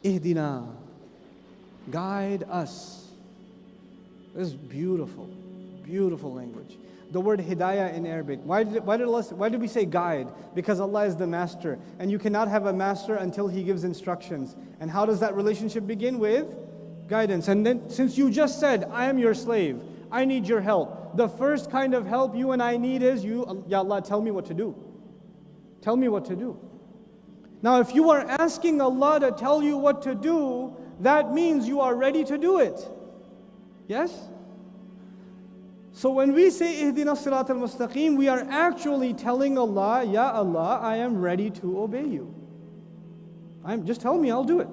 Ihdina. Guide us. This is beautiful, beautiful language. The word hidayah in Arabic. Why did we say guide? Because Allah is the master. And you cannot have a master until He gives instructions. And how does that relationship begin? With guidance. And then, since you just said, I am your slave, I need your help. The first kind of help you and I need is, Ya Allah, tell me what to do. Tell me what to do. Now, if you are asking Allah to tell you what to do, that means you are ready to do it. Yes? So when we say Ihdina Sirat al-Mustaqim, we are actually telling Allah, Ya Allah, I am ready to obey you. Just tell me, I'll do it.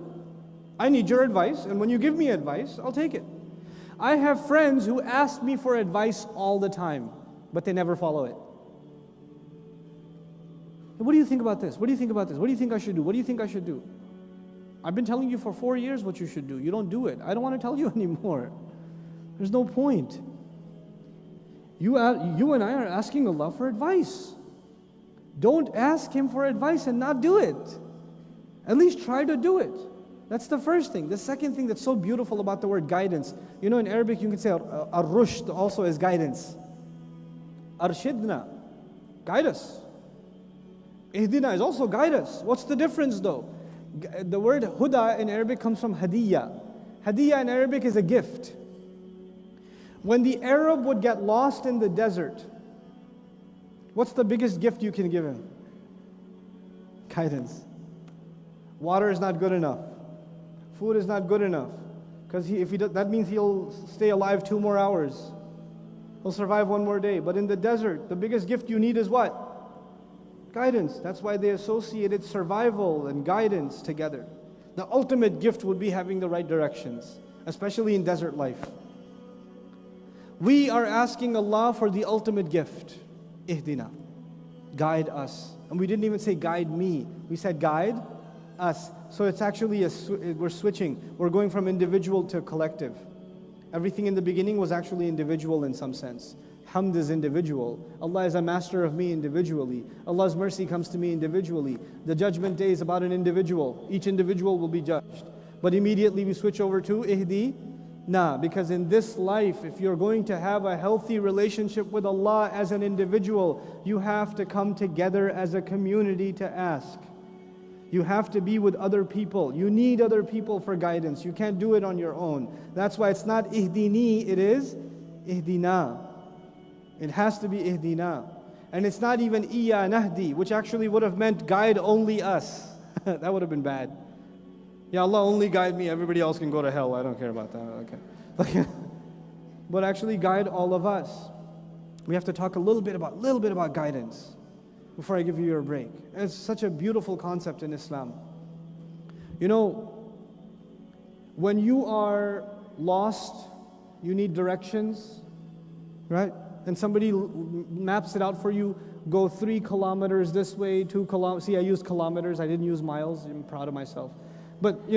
I need your advice, and when you give me advice, I'll take it. I have friends who ask me for advice all the time, but they never follow it. What do you think about this? What do you think about this? What do you think I should do? What do you think I should do? I've been telling you for 4 years what you should do. You don't do it. I don't want to tell you anymore. There's no point. You and I are asking Allah for advice. Don't ask Him for advice and not do it. At least try to do it. That's the first thing. The second thing that's so beautiful about the word guidance, in Arabic you can say ar-rushd also is guidance. Arshidna, guide us. Ihdina is also guide us. What's the difference though? The word huda in Arabic comes from hadiyya. Hadiyya in Arabic is a gift. When the Arab would get lost in the desert, what's the biggest gift you can give him? Guidance. Water is not good enough. Food is not good enough. Because that means he'll stay alive 2 more hours. He'll survive 1 more day. But in the desert, the biggest gift you need is what? Guidance. That's why they associated survival and guidance together. The ultimate gift would be having the right directions, especially in desert life. We are asking Allah for the ultimate gift. Ihdina. Guide us. And we didn't even say guide me. We said guide us. So it's actually, we're switching. We're going from individual to collective. Everything in the beginning was actually individual in some sense. Hamd is individual. Allah is a master of me individually. Allah's mercy comes to me individually. The judgment day is about an individual. Each individual will be judged. But immediately we switch over to Ihdina, because in this life, if you're going to have a healthy relationship with Allah as an individual, you have to come together as a community to ask. You have to be with other people. You need other people for guidance. You can't do it on your own. That's why it's not ihdini, it is ihdina. It has to be ihdina. And it's not even iya nahdi, which actually would have meant guide only us. That would have been bad. Ya Allah, only guide me, everybody else can go to hell. I don't care about that. Okay. But actually guide all of us. We have to talk a little bit about guidance before I give you your break. It's such a beautiful concept in Islam. When you are lost, you need directions, right? And somebody maps it out for you. Go 3 kilometers this way, 2 kilometers. See, I used kilometers. I didn't use miles. I'm proud of myself. But,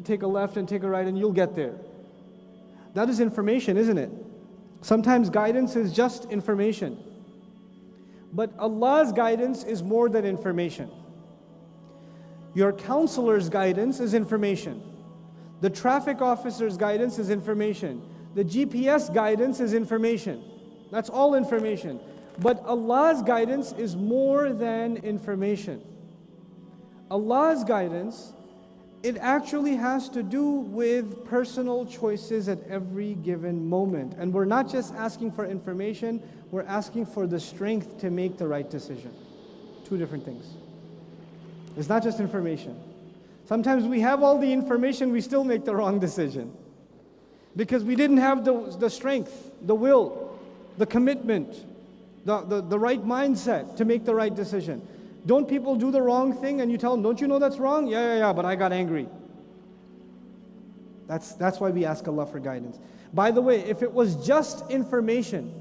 take a left and take a right and you'll get there. That is information, isn't it? Sometimes guidance is just information. But Allah's guidance is more than information. Your counselor's guidance is information. The traffic officer's guidance is information. The GPS guidance is information. That's all information. But Allah's guidance is more than information. Allah's guidance, it actually has to do with personal choices at every given moment. And we're not just asking for information, we're asking for the strength to make the right decision. 2 different things. It's not just information. Sometimes we have all the information, we still make the wrong decision. Because we didn't have the strength, the will, the commitment, the right mindset to make the right decision. Don't people do the wrong thing and you tell them, don't you know that's wrong? Yeah, but I got angry. That's why we ask Allah for guidance. By the way, if it was just information,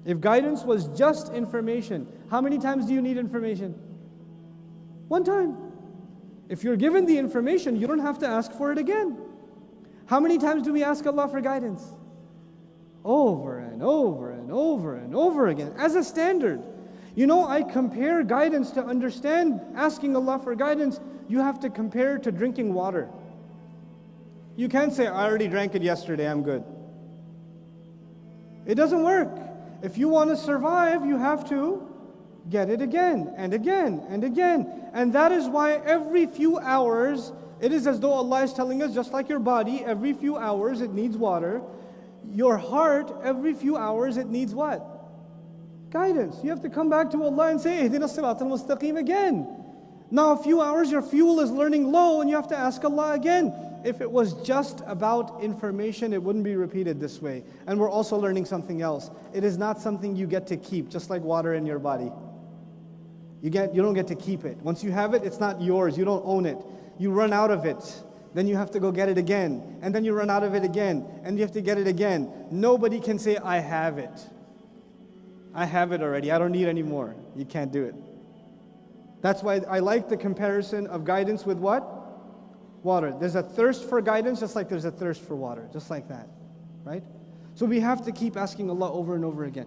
if guidance was just information, how many times do you need information? 1 time. If you're given the information, you don't have to ask for it again. How many times do we ask Allah for guidance? Over and over and over and over again, as a standard. You know, I compare guidance to understand asking Allah for guidance. You have to compare to drinking water. You can't say, I already drank it yesterday, I'm good. It doesn't work. If you want to survive, you have to get it again and again and again. And that is why every few hours, it is as though Allah is telling us, just like your body, every few hours it needs water. Your heart, every few hours it needs what? Guidance. You have to come back to Allah and say, Ihdina as-sirat al-mustaqim again. Now a few hours your fuel is running low and you have to ask Allah again. If it was just about information, it wouldn't be repeated this way. And we're also learning something else. It is not something you get to keep, just like water in your body. You don't get to keep it. Once you have it, it's not yours. You don't own it. You run out of it. Then you have to go get it again. And then you run out of it again. And you have to get it again. Nobody can say, I have it. I have it already. I don't need any more. You can't do it. That's why I like the comparison of guidance with what? Water. There's a thirst for guidance just like there's a thirst for water. Just like that. Right? So we have to keep asking Allah over and over again.